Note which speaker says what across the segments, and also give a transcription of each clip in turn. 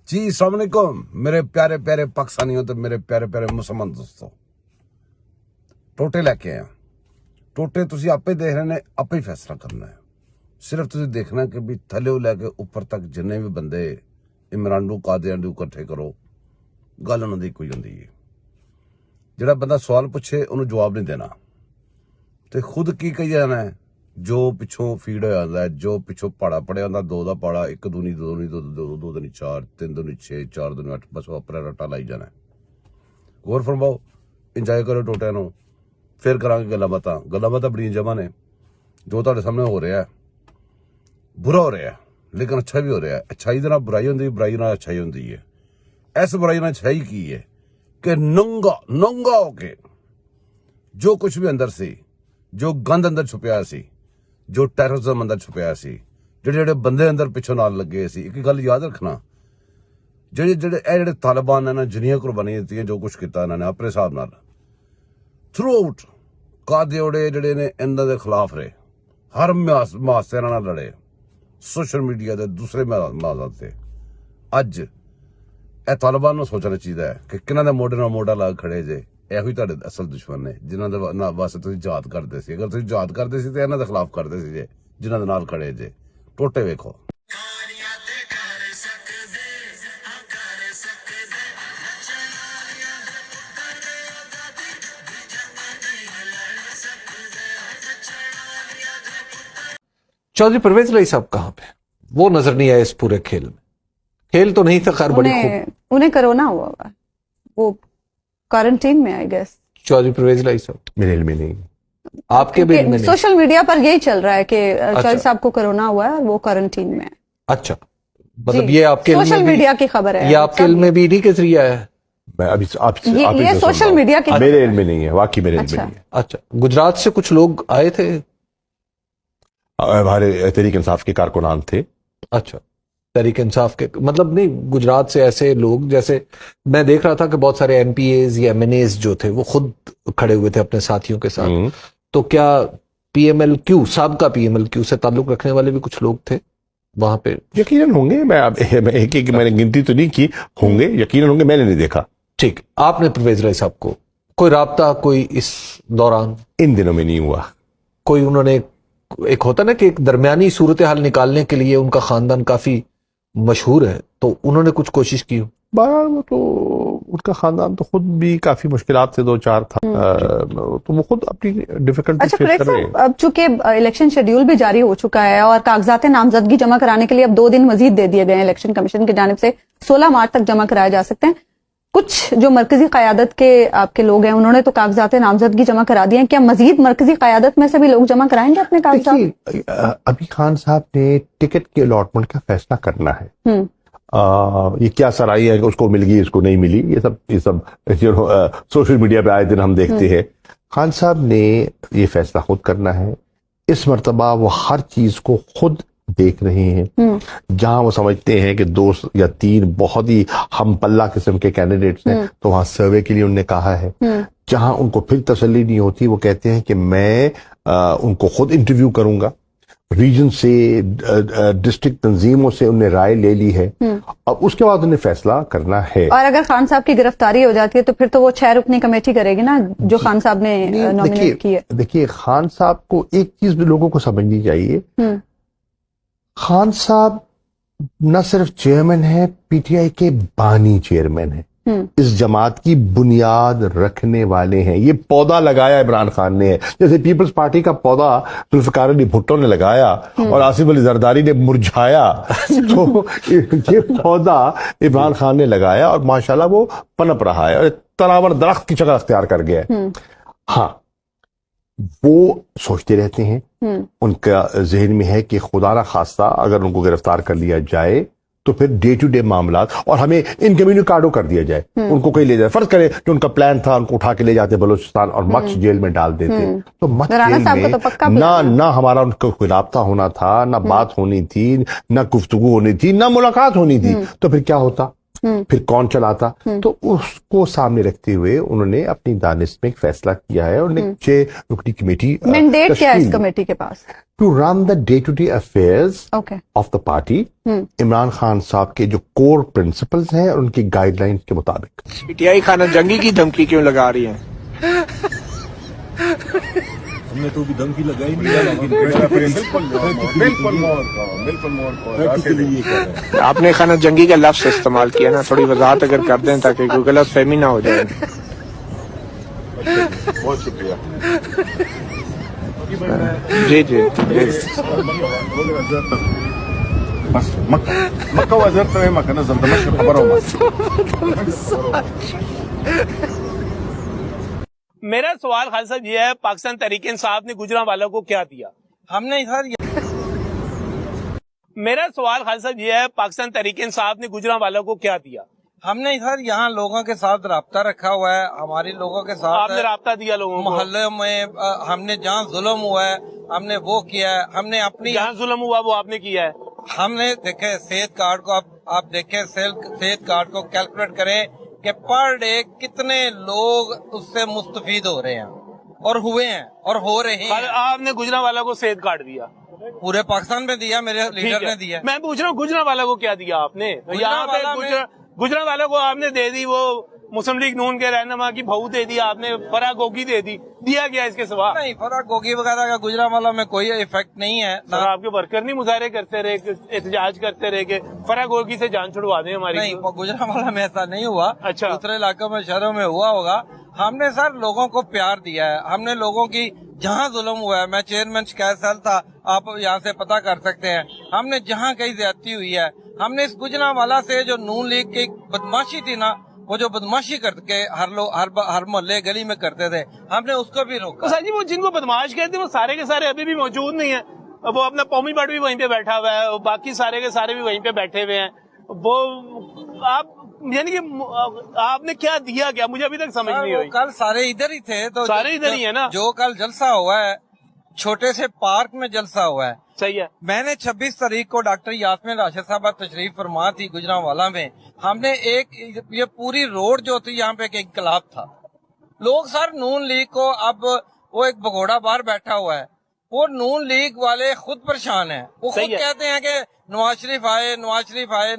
Speaker 1: جی السلام علیکم میرے پیارے پیارے پاکستانیوں تو میرے پیارے پیارے مسلمان دوستو, ٹوٹے لے کے آیا. ٹوٹے تسی آپ ہی دیکھ رہے نے, آپ ہی فیصلہ کرنا ہے. صرف تسی دیکھنا کہ بھی تھلے لے کے اوپر تک جنے بھی بندے عمرانڈو قادیانڈو کٹھے کرو, گل انہوں دی کوئی ہوندی ہے. جڑا بندہ سوال پوچھے انہوں جواب نہیں دینا, تے خود کی کہی جانا ہے جو پچھوں فیڈ ہو جاتا ہے, جو پچھوں پاڑا پڑیا ہوتا, دو دا پاڑا, ایک دونی دو دونی دو دونی چار, تین دونی چھ, چار دونی اٹھ, بس وہ اپنا رٹا لائی جانا ہے. غور فرماؤ, انجوائے کرو ٹوٹے نو, پھر کراں گے گلاں باتاں. گلاں باتاں بڑی جمع نے, جو تہاڈے سامنے ہو رہا ہے برا ہو رہا ہے لیکن اچھا بھی ہو رہا ہے. اچھائی دے نال برائی ہوندی, برائی نال اچھائی ہوندی ہے. اس برائی نال اچھائی کی ہے کہ ننگا ہو کے جو کچھ بھی اندر سی, جو گند اندر چھپیا سی, جو ٹیررزم اندر چھپیا سی, جڑے بندے اندر پچھوں نال لگے سی. ایک گل یاد رکھنا, جڑے طالبان نے جنیاں قربانی دیتی ہیں, جو کچھ کیتا انہوں نے اپنے حساب نال تھرو آؤٹ, قادیوڑے جڑے نے انہاں دے خلاف رہے, ہر معاشرے نال لڑے, سوشل میڈیا دے دوسرے معاملات سے. اج اے طالبان نو سوچنا چاہیے کہ کنہاں دے موڈے نال موڈا لا کھڑے جے. یہ ہوئی تہاڈے اصل دشمن نے جنہاں دے واسطے تسی جہاد کردے سی. اگر تسی جہاد کردے سی تے انہاں دے خلاف کردے سی جے, جنہاں دے نال کھڑے جے. ٹوٹے ویکھو.
Speaker 2: چودھری پرویز الہی صاحب کہاں پہ؟ وہ نظر نہیں آئے اس پورے کھیل میں. کھیل تو نہیں تھا خیر, بڑی خوب.
Speaker 3: انہیں کرونا ہوا ہوا, وہ کوارنٹین میں آئی گیس.
Speaker 2: چودھری پرویز الہی صاحب
Speaker 4: میرے علم میں نہیں,
Speaker 2: آپ کے بھی علم میں نہیں.
Speaker 3: سوشل میڈیا پر یہی چل رہا ہے کہ چودھری صاحب کو کرونا ہوا ہے, وہ کوارنٹین میں ہے.
Speaker 2: اچھا, مطلب یہ آپ کے
Speaker 3: سوشل میڈیا کی خبر ہے,
Speaker 2: یہ آپ کے علم میں بھی نہیں کے ذریعہ ہے؟
Speaker 4: میں ابھی آپ سے
Speaker 3: یہ سوشل میڈیا کی
Speaker 4: میرے علم میں نہیں ہے, واقعی میرے علم میں نہیں ہے.
Speaker 2: اچھا, گجرات سے کچھ لوگ آئے تھے,
Speaker 4: ہمارے تحریک انصاف کے کارکنان تھے.
Speaker 2: اچھا, تحریک انصاف کے مطلب نہیں, گجرات سے ایسے لوگ جیسے میں دیکھ رہا تھا کہ بہت سارے ایم پی ایز یا ایم این ایز جو تھے وہ خود کھڑے ہوئے تھے اپنے ساتھیوں کے ساتھ. تو کیا پی ایم ایل کیو, سابقہ پی ایم ایل کیو سے تعلق رکھنے والے بھی کچھ لوگ تھے وہاں پہ؟
Speaker 4: یقیناً ہوں گے, میں ایک میں نے گنتی تو نہیں کی, ہوں گے یقیناً ہوں گے, میں نے نہیں دیکھا.
Speaker 2: ٹھیک, آپ نے پرویز الہی صاحب کو کوئی رابطہ کوئی اس دوران
Speaker 4: ان دنوں میں نہیں ہوا.
Speaker 2: کوئی انہوں نے ایک ہوتا نا کہ ایک درمیانی صورتحال نکالنے کے لیے ان کا خاندان کافی مشہور ہے, تو انہوں نے کچھ کوشش کی؟
Speaker 4: بہرحال وہ تو ان کا خاندان تو خود بھی کافی مشکلات سے دو چار تھا, تو وہ خود اپنی ڈیفیکلٹی فیس کر رہے ہیں.
Speaker 3: اب چونکہ الیکشن شیڈیول بھی جاری ہو چکا ہے اور کاغذات نامزدگی جمع کرانے کے لیے اب 2 دن مزید دے دیے گئے ہیں الیکشن کمیشن کی جانب سے, 16 مارچ تک جمع کرائے جا سکتے ہیں. کچھ جو مرکزی قیادت کے آپ کے لوگ ہیں انہوں نے تو کاغذات نامزدگی جمع کرا دیے ہیں, کیا مزید مرکزی قیادت میں سے بھی لوگ جمع کرائیں گے اپنے کاغذات؟
Speaker 4: ابھی خان صاحب نے ٹکٹ کے الاٹمنٹ کا فیصلہ کرنا ہے. یہ کیا سرائی ہے کہ اس کو مل گئی, اس کو نہیں ملی, یہ سب سوشل میڈیا پہ آئے دن ہم دیکھتے ہیں. خان صاحب نے یہ فیصلہ خود کرنا ہے. اس مرتبہ وہ ہر چیز کو خود دیکھ رہے ہیں. جہاں وہ سمجھتے ہیں کہ 2 یا 3 بہت ہی ہم پلہ قسم کے کینڈیڈیٹس ہیں تو وہاں سروے کے لیے انہوں نے کہا ہے. جہاں ان کو پھر تسلی نہیں ہوتی وہ کہتے ہیں کہ میں ان کو خود انٹرویو کروں گا. ریجن سے, ڈسٹرکٹ تنظیموں سے انہوں نے رائے لے لی ہے, اب اس کے بعد انہیں فیصلہ کرنا ہے.
Speaker 3: اور اگر خان صاحب کی گرفتاری ہو جاتی ہے تو پھر تو وہ 6 رکنی کمیٹی کرے گی نا, جو خان صاحب نے نامینیٹ کی ہے.
Speaker 4: دیکھیے خان صاحب کو ایک چیز بھی لوگوں کو سمجھنی چاہیے, خان صاحب نہ صرف چیئرمین ہے, پی ٹی آئی کے بانی چیئرمین ہیں, اس جماعت کی بنیاد رکھنے والے ہیں. یہ پودا لگایا عمران خان نے, جیسے پیپلز پارٹی کا پودا ذوالفقار علی بھٹو نے لگایا اور آصف علی زرداری نے مرجھایا, تو یہ پودا عمران خان نے لگایا اور ماشاءاللہ وہ پنپ رہا ہے اور تناور درخت کی شکل اختیار کر گیا ہے. ہاں, وہ سوچتے رہتے ہیں, ان کا ذہن میں ہے کہ خدا نہ خواستہ اگر ان کو گرفتار کر لیا جائے تو پھر ڈے ٹو ڈے معاملات, اور ہمیں ان کمیونیکاڈو کر دیا جائے, ان کو کوئی لے جائے. فرض کرے جو ان کا پلان تھا ان کو اٹھا کے لے جاتے بلوچستان اور مچ جیل میں ڈال دیتے, تو مچ جیل میں نہ ہمارا ان کو کوئی رابطہ ہونا تھا, نہ بات ہونی تھی, نہ گفتگو ہونی تھی, نہ ملاقات ہونی تھی, تو پھر کیا ہوتا؟ پھر کون چلاتا. تو اس کو سامنے رکھتے ہوئے انہوں نے اپنی دانش میں ایک فیصلہ کیا ہے اور 6 رکنی کمیٹی.
Speaker 3: مینڈیٹ کیا ہے اس کمیٹی کے پاس؟
Speaker 4: To run the day to day affairs of the party. Imran Khan صاحب کے جو کور پرنسپلز ہیں اور ان کی گائیڈ لائنز کے مطابق.
Speaker 5: پی ٹی آئی خانہ جنگی کی دھمکی کیوں لگا رہی ہیں؟
Speaker 6: ہم نے تو بھی دھمکی لگائی نہیں.
Speaker 5: آپ نے خانہ جنگی کا لفظ استعمال کیا نا، تھوڑی وضاحت اگر کر دیں تاکہ کوئی غلط فہمی نہ ہو جائے.
Speaker 6: بہت شکریہ.
Speaker 5: جی جی
Speaker 6: بس مکہ وزیر تو مکہ نظر دمشق خبر ہو.
Speaker 7: میرا سوال خالد صاحب یہ ہے، پاکستان تحریک انصاف نے گجرانوالہ کو کیا دیا؟ ہم نے سر میرا سوال خالد صاحب یہ ہے، پاکستان تحریک انصاف نے گجرانوالہ کو کیا دیا؟
Speaker 8: ہم نے سر یہاں لوگوں کے ساتھ رابطہ رکھا ہوا ہے. ہماری لوگوں کے ساتھ
Speaker 7: آپ نے رابطہ دیا لوگوں کو؟
Speaker 8: محلے میں ہم نے جہاں ظلم ہوا ہے ہم نے وہ کیا ہے. ہم نے اپنی
Speaker 7: جہاں ظلم ہوا وہ آپ نے کیا ہے.
Speaker 8: ہم نے دیکھے صحت کارڈ کو، آپ دیکھیں صحت کارڈ کو کیلکولیٹ کریں کہ پر ڈے کتنے لوگ اس سے مستفید ہو رہے ہیں اور ہوئے ہیں اور ہو رہے ہیں.
Speaker 7: آپ نے گجرانوالہ کو صحت کارڈ دیا؟
Speaker 8: پورے پاکستان میں دیا، میرے لیڈر نے دیا.
Speaker 7: میں پوچھ رہا ہوں گجرانوالہ کو کیا دیا آپ نے؟ یہاں پہ گجرانوالہ کو آپ نے دے دی وہ مسلم لیگ نون کے رہنما کی بہو دے دی آپ نے، فرا گوگی دے دی، دیا گیا اس کے سوا؟
Speaker 8: نہیں، فرا گوگی وغیرہ کا گجرانوالہ میں کوئی افیکٹ نہیں ہے.
Speaker 7: آپ کے ورکر نہیں مظاہرے کرتے رہے، احتجاج کرتے رہے کہ فرا گوگی سے جان چھڑوا دیں ہماری؟
Speaker 8: نہیں، گجرانوالہ میں ایسا نہیں ہوا.
Speaker 7: اچھا،
Speaker 8: دوسرے علاقوں میں شہروں میں ہوا ہوگا. ہم نے سر لوگوں کو پیار دیا ہے. ہم نے لوگوں کی جہاں ظلم ہوا ہے، میں چیئرمین شکایت سیل تھا، آپ یہاں سے پتہ کر سکتے ہیں. ہم نے جہاں کہیں زیادتی ہوئی ہے، ہم نے اس گجرانوالہ سے جو نون لیگ کی بدماشی تھی نا، وہ جو بدماشی کر کے ہر محلے گلی میں کرتے تھے، ہم نے اس کو بھی روکا.
Speaker 7: سر جی وہ جن کو بدماش کہتے ہیں وہ سارے کے سارے ابھی بھی موجود نہیں ہیں. وہ اپنا قومی بٹ بھی وہیں پہ بیٹھا ہوا ہے، باقی سارے کے سارے بھی وہیں پہ بیٹھے ہوئے ہیں. وہ آپ یعنی کہ آپ نے کیا دیا کیا؟ مجھے ابھی تک سمجھ نہیں ہوئی.
Speaker 8: کل سارے ادھر ہی تھے تو
Speaker 7: سارے ادھر ہی ہیں نا.
Speaker 8: جو کل جلسہ ہوا ہے چھوٹے سے پارک میں جلسہ ہوا ہے.
Speaker 7: صحیح ہے.
Speaker 8: میں نے 26 تاریخ کو ڈاکٹر یاسمین راشد صاحبہ تشریف فرما تھی گجرانوالہ میں. ہم نے یہ پوری روڈ جو تھی یہاں پہ ایک انقلاب تھا. لوگ سر نون لیگ کو اب وہ ایک بگوڑا بار بیٹھا ہوا ہے، وہ نون لیگ والے خود پریشان ہیں. وہ خود کہتے ہیں کہ نواز شریف آئے،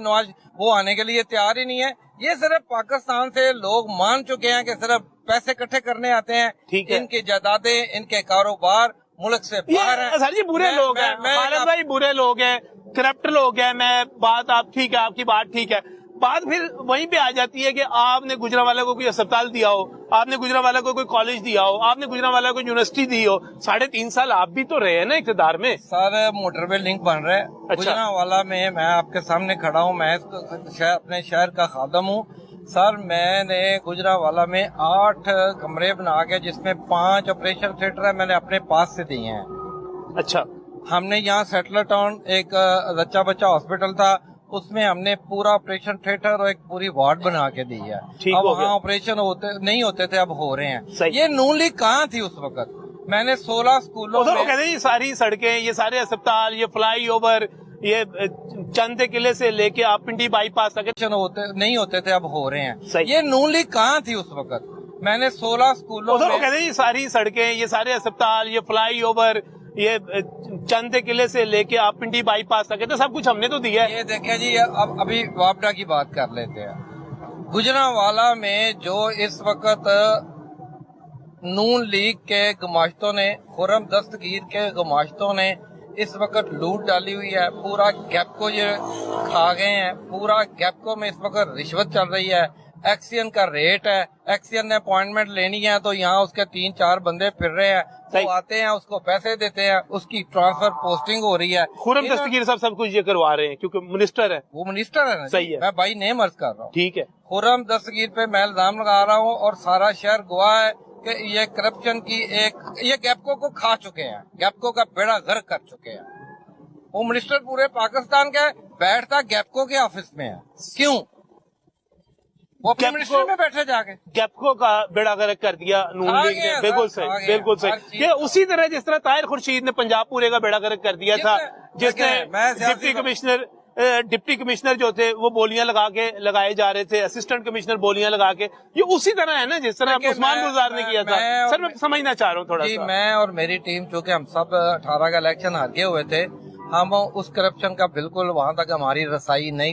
Speaker 8: وہ آنے کے لیے تیار ہی نہیں ہے. یہ صرف پاکستان سے لوگ مان چکے ہیں کہ صرف پیسے اکٹھے کرنے آتے ہیں. ان کی جائیدادیں، ان کے کاروبار ملک سے باہر ہیں.
Speaker 7: سر جی برے لوگ ہیں، خالد بھائی برے لوگ ہیں، کرپٹ لوگ ہیں. میں بات آپ ٹھیک ہے، آپ کی بات ٹھیک ہے. بات پھر وہیں پہ آ جاتی ہے کہ آپ نے گجرانوالہ کو کوئی اسپتال دیا ہو، آپ نے گجرانوالہ کو کوئی کالج دیا ہو، آپ نے گجرانوالہ کو یونیورسٹی دی ہو. 3.5 سال آپ بھی تو رہے ہیں نا اقتدار میں.
Speaker 8: سر موٹر وے لنک بن رہا ہے گجرانوالہ میں. میں آپ کے سامنے کھڑا ہوں، میں اپنے شہر کا خادم ہوں. سر میں نے گجرانوالہ میں 8 کمرے بنا کے جس میں 5 آپریشن تھیٹر ہے میں نے اپنے پاس سے دیے ہیں.
Speaker 7: اچھا.
Speaker 8: ہم نے یہاں سیٹلر ٹاؤن ایک بچہ ہاسپٹل تھا، اس میں ہم نے پورا آپریشن تھیٹر اور ایک پوری وارڈ بنا کے دی ہے. اب وہاں آپریشن نہیں ہوتے تھے، اب ہو رہے ہیں. یہ نون لیگ کہاں تھی اس وقت؟ میں نے 16 اسکولوں میں
Speaker 7: کہتے ہیں یہ ساری سڑکیں، یہ سارے اسپتال، یہ فلائی اوور، یہ چند قلعے سے لے کے آپ پنڈی بائی پاس تک
Speaker 8: نہیں ہوتے تھے، اب ہو رہے ہیں. یہ نون لیگ کہاں تھی اس وقت؟ میں نے 16 اسکولوں میں
Speaker 7: کہتے ہیں یہ ساری سڑکیں، یہ سارے اسپتال، یہ فلائی اوور، یہ چند قلعے سے لے کے آپ پنڈی بائی پاس تک، تو سب کچھ ہم نے تو دیا ہے.
Speaker 8: یہ دیکھیں جی، اب ابھی واپڈا کی بات کر لیتے ہیں. گجرانوالہ میں جو اس وقت نون لیگ کے گماشتوں نے، خرم دستگیر کے گماشتوں نے اس وقت لوٹ ڈالی ہوئی ہے. پورا گیپکو یہ کھا گئے ہیں. پورا گیپکو میں اس وقت رشوت چل رہی ہے. ایکسین کا ریٹ ہے، ایکسین نے اپوائنٹمنٹ لینی ہے تو یہاں اس کے 3-4 بندے پھر رہے ہیں. وہ آتے ہیں، اس کو پیسے دیتے ہیں، اس کی ٹرانسفر پوسٹنگ ہو رہی ہے.
Speaker 7: خرم دستگیر صاحب سب کچھ یہ کروا رہے ہیں کیونکہ منسٹر ہے.
Speaker 8: وہ منسٹر ہے نا.
Speaker 7: صحیح ہے.
Speaker 8: میں بائی نیم عرض کر رہا ہوں.
Speaker 7: ٹھیک ہے.
Speaker 8: خرم دستگیر پہ میں الزام لگا رہا ہوں اور سارا شہر گواہ ہے کہ یہ کرپشن کی یہ گیپکو کو کھا چکے ہیں، گیپکو کا بیڑا غرق کر چکے ہیں. وہ منسٹر پورے پاکستان کا بیٹھتا گیپکو کے آفس میں ہے. کیوں؟ وہ اپنے منسٹر میں بیٹھے جا کے
Speaker 7: گیپکو کا بیڑا غرق کر دیا نون لیگ نے. بالکل صحیح، بالکل صحیح. یہ اسی طرح جس طرح طاہر خورشید نے پنجاب پورے کا بیڑا غرق کر دیا تھا، جس نے ڈپٹی کمشنر ڈپٹی کمشنر جو تھے وہ بولیاں لگائے جا رہے تھے، اسسٹنٹ کمشنر بولیاں لگا کے، یہ اسی طرح ہے نا جس طرح عثمان گلزار نے کیا تھا. سر میں سمجھنا چاہ رہا ہوں تھوڑا
Speaker 8: جی
Speaker 7: سا.
Speaker 8: میں اور میری ٹیم چونکہ ہم سب 18 کا الیکشن ہار گئے ہوئے تھے، ہم اس کرپشن کا بالکل وہاں تک ہماری رسائی نہیں تھی.